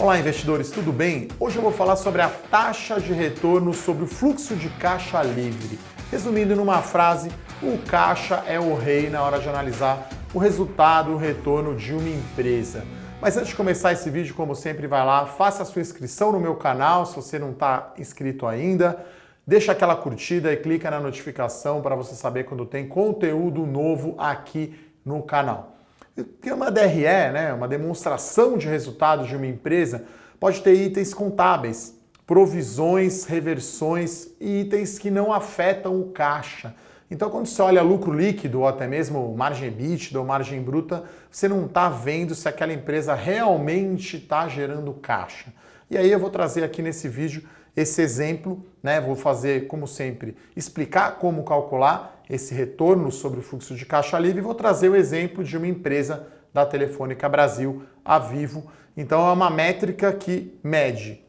Olá, investidores, tudo bem? Hoje eu vou falar sobre a taxa de retorno sobre o fluxo de caixa livre. Resumindo numa frase, o caixa é o rei na hora de analisar o resultado, o retorno de uma empresa. Mas antes de começar esse vídeo, como sempre, vai lá, faça a sua inscrição no meu canal, se você não está inscrito ainda. Deixa aquela curtida e clica na notificação para você saber quando tem conteúdo novo aqui no canal. Porque uma DRE, uma demonstração de resultados de uma empresa, pode ter itens contábeis, provisões, reversões e itens que não afetam o caixa. Então, quando você olha lucro líquido ou até mesmo margem EBITDA ou margem bruta, você não está vendo se aquela empresa realmente está gerando caixa. E aí eu vou trazer aqui nesse vídeo esse exemplo, vou fazer, como sempre, explicar como calcular esse retorno sobre o fluxo de caixa livre e vou trazer o exemplo de uma empresa da Telefônica Brasil, a Vivo. Então é uma métrica que mede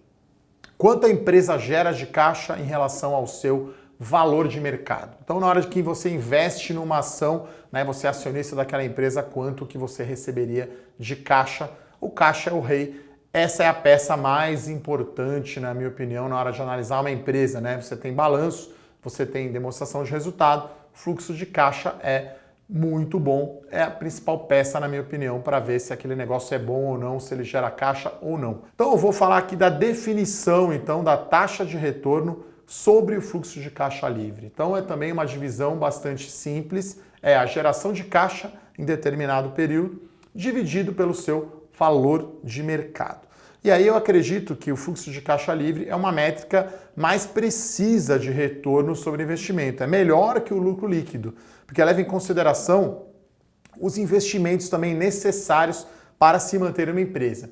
quanto a empresa gera de caixa em relação ao seu valor de mercado. Então na hora que você investe numa ação, você é acionista daquela empresa, quanto que você receberia de caixa. O caixa é o rei. Essa é a peça mais importante, na minha opinião, na hora de analisar uma empresa. Você tem balanço, você tem demonstração de resultado, fluxo de caixa é muito bom, é a principal peça, na minha opinião, para ver se aquele negócio é bom ou não, se ele gera caixa ou não. Então eu vou falar aqui da definição, então, da taxa de retorno sobre o fluxo de caixa livre. Então é também uma divisão bastante simples, é a geração de caixa em determinado período, dividido pelo seu valor de mercado. E aí eu acredito que o fluxo de caixa livre é uma métrica mais precisa de retorno sobre investimento. É melhor que o lucro líquido, porque leva em consideração os investimentos também necessários para se manter uma empresa.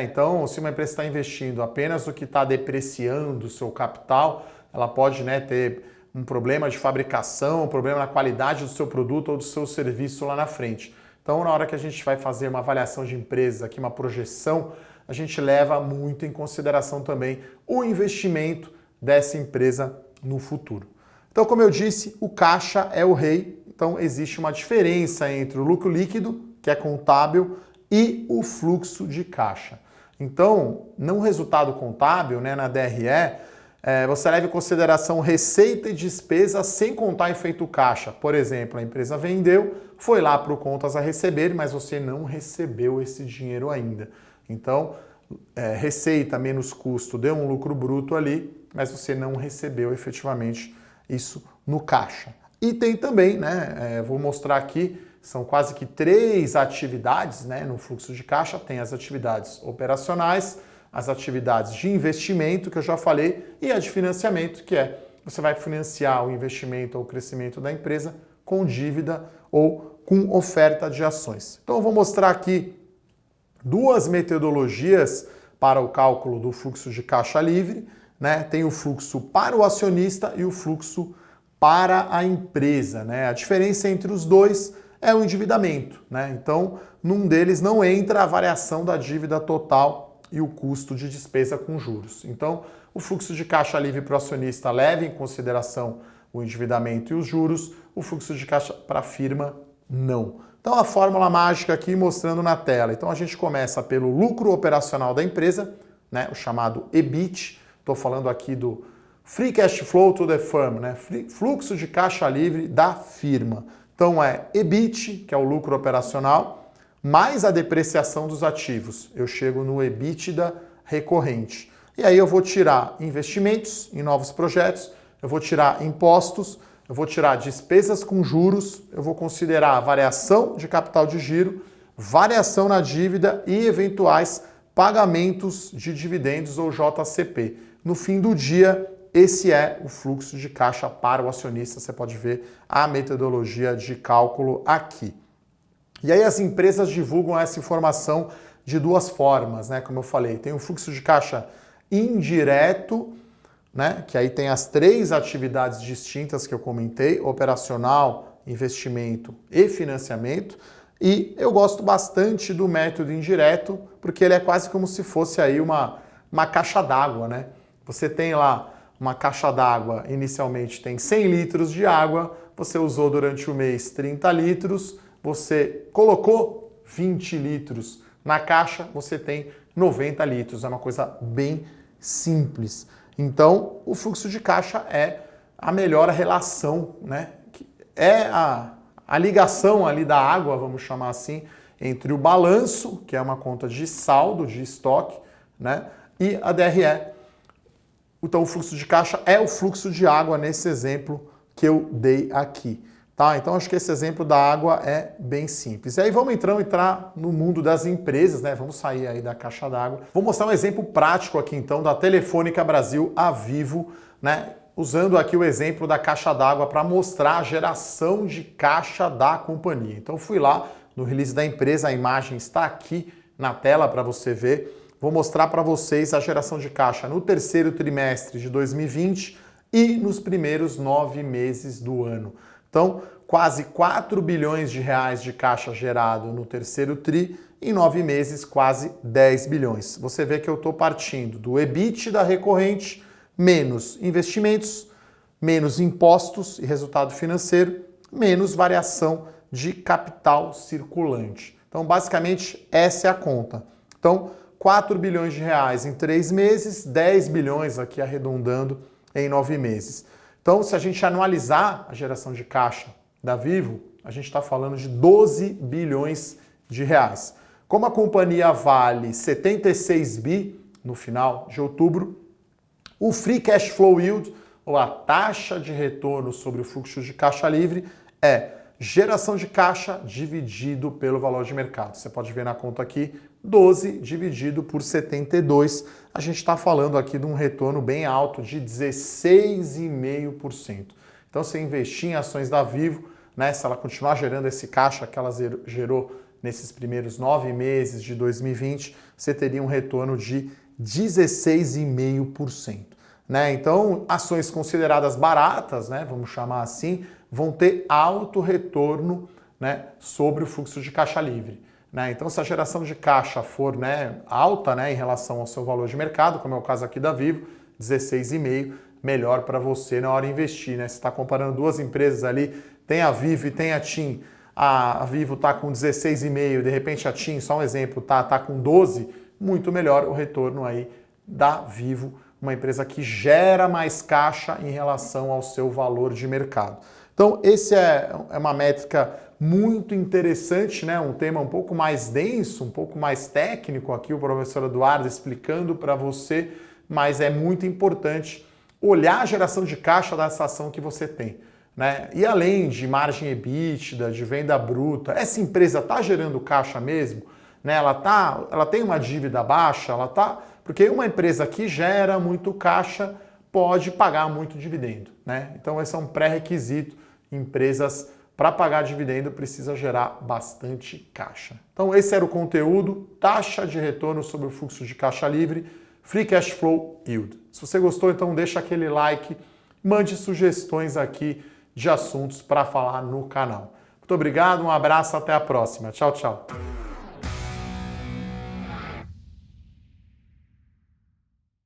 Então, se uma empresa está investindo apenas o que está depreciando o seu capital, ela pode ter um problema de fabricação, um problema na qualidade do seu produto ou do seu serviço lá na frente. Então, na hora que a gente vai fazer uma avaliação de empresa, aqui uma projeção, a gente leva muito em consideração também o investimento dessa empresa no futuro. Então, como eu disse, o caixa é o rei. Então, existe uma diferença entre o lucro líquido, que é contábil, e o fluxo de caixa. Então, no resultado contábil, na DRE, você leva em consideração receita e despesa sem contar efeito caixa. Por exemplo, a empresa vendeu, foi lá para o contas a receber, mas você não recebeu esse dinheiro ainda. Então, receita menos custo deu um lucro bruto ali, mas você não recebeu efetivamente isso no caixa. E tem também, vou mostrar aqui, são quase que 3 atividades no fluxo de caixa. Tem as atividades operacionais, as atividades de investimento, que eu já falei, e a de financiamento, que você vai financiar o investimento ou o crescimento da empresa com dívida ou com oferta de ações. Então eu vou mostrar aqui 2 metodologias para o cálculo do fluxo de caixa livre. Tem o fluxo para o acionista e o fluxo para a empresa. A diferença entre os dois é o endividamento. Então, num deles não entra a variação da dívida total e o custo de despesa com juros. Então, o fluxo de caixa livre para o acionista leva em consideração o endividamento e os juros, o fluxo de caixa para a firma não. Então, a fórmula mágica aqui mostrando na tela. Então, a gente começa pelo lucro operacional da empresa, o chamado EBIT. Estou falando aqui do Free Cash Flow to the Firm, fluxo de caixa livre da firma. Então, é EBIT, que é o lucro operacional, mais a depreciação dos ativos. Eu chego no EBITDA recorrente. E aí eu vou tirar investimentos em novos projetos, eu vou tirar impostos, eu vou tirar despesas com juros, eu vou considerar a variação de capital de giro, variação na dívida e eventuais pagamentos de dividendos ou JCP. No fim do dia, esse é o fluxo de caixa para o acionista. Você pode ver a metodologia de cálculo aqui. E aí as empresas divulgam essa informação de 2 formas, como eu falei. Tem o fluxo de caixa indireto, que aí tem as 3 atividades distintas que eu comentei: operacional, investimento e financiamento. E eu gosto bastante do método indireto, porque ele é quase como se fosse aí uma caixa d'água. Você tem lá uma caixa d'água, inicialmente tem 100 litros de água, você usou durante o mês 30 litros, você colocou 20 litros na caixa, você tem 90 litros. É uma coisa bem simples. Então, o fluxo de caixa é a melhor relação, né? É a ligação ali da água, vamos chamar assim, entre o balanço, que é uma conta de saldo, de estoque, né? E a DRE. Então, o fluxo de caixa é o fluxo de água nesse exemplo que eu dei aqui. Tá? Então, acho que esse exemplo da água é bem simples. E aí vamos entrar no mundo das empresas, né? Vamos sair aí da caixa d'água. Vou mostrar um exemplo prático aqui, então, da Telefônica Brasil, a Vivo, né? Usando aqui o exemplo da caixa d'água para mostrar a geração de caixa da companhia. Então, fui lá no release da empresa, a imagem está aqui na tela para você ver. Vou mostrar para vocês a geração de caixa no terceiro trimestre de 2020 e nos primeiros 9 meses do ano. Então, quase 4 bilhões de reais de caixa gerado no terceiro tri, em 9 meses quase 10 bilhões. Você vê que eu estou partindo do EBITDA recorrente, menos investimentos, menos impostos e resultado financeiro, menos variação de capital circulante. Então, basicamente, essa é a conta. Então, 4 bilhões de reais em 3 meses, 10 bilhões aqui arredondando em 9 meses. Então, se a gente anualizar a geração de caixa da Vivo, a gente está falando de 12 bilhões de reais. Como a companhia vale 76 bi no final de outubro, o Free Cash Flow Yield, ou a taxa de retorno sobre o fluxo de caixa livre, é geração de caixa dividido pelo valor de mercado. Você pode ver na conta aqui, 12 dividido por 72. A gente está falando aqui de um retorno bem alto de 16,5%. Então, se investir em ações da Vivo, né, se ela continuar gerando esse caixa que ela gerou nesses primeiros 9 meses de 2020, você teria um retorno de 16,5%. Né? Então, ações consideradas baratas, né, vamos chamar assim, vão ter alto retorno, né, sobre o fluxo de caixa livre. Né? Então, se a geração de caixa for, né, alta, né, em relação ao seu valor de mercado, como é o caso aqui da Vivo, 16,5%, melhor para você na hora de investir. Né? Você está comparando duas empresas ali, tem a Vivo e tem a TIM. A Vivo está com 16,5%, de repente a TIM, só um exemplo, tá com 12%, muito melhor o retorno aí da Vivo, uma empresa que gera mais caixa em relação ao seu valor de mercado. Então, esse é uma métrica muito interessante, né? Um tema um pouco mais denso, um pouco mais técnico aqui, o professor Eduardo explicando para você, mas é muito importante olhar a geração de caixa dessa ação que você tem. Né? E além de margem EBITDA, de venda bruta, essa empresa está gerando caixa mesmo? Né? Ela tem uma dívida baixa? Porque uma empresa que gera muito caixa pode pagar muito dividendo. Né? Então esse é um pré-requisito. Empresas, para pagar dividendo, precisa gerar bastante caixa. Então esse era o conteúdo, taxa de retorno sobre o fluxo de caixa livre, Free Cash Flow Yield. Se você gostou, então deixa aquele like, mande sugestões aqui de assuntos para falar no canal. Muito obrigado, um abraço, até a próxima. Tchau, tchau.